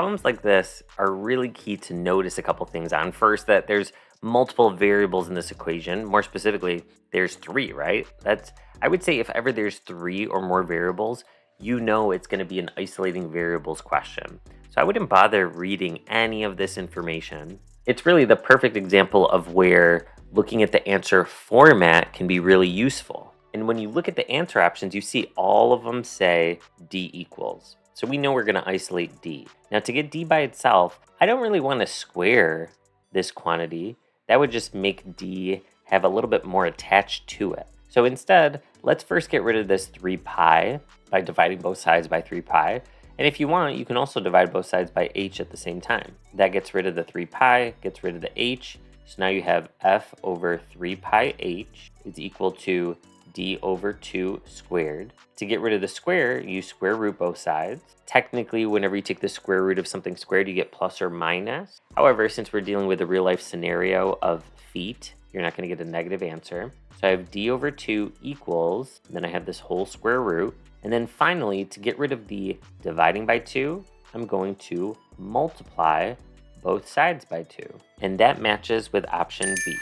problems like this are really key to notice a couple things on. First, that there's multiple variables in this equation. More specifically, there's three, right? I would say if ever there's three or more variables, you know it's going to be an isolating variables question. So I wouldn't bother reading any of this information. It's really the perfect example of where looking at the answer format can be really useful. And when you look at the answer options, you see all of them say D equals. So we know we're going to isolate D. Now to get D by itself, I don't really want to square this quantity. That would just make D have a little bit more attached to it. So instead, let's first get rid of this 3 pi by dividing both sides by 3 pi. And if you want, you can also divide both sides by h at the same time. That gets rid of the 3 pi, gets rid of the h. So now you have f over 3 pi h is equal to d over 2 squared. To get rid of the square, you square root both sides. Technically, whenever you take the square root of something squared, you get plus or minus. However, since we're dealing with a real life scenario of feet, you're not going to get a negative answer. So I have d over 2 equals, then I have this whole square root. And then finally, to get rid of the dividing by 2, I'm going to multiply both sides by 2. And that matches with option B.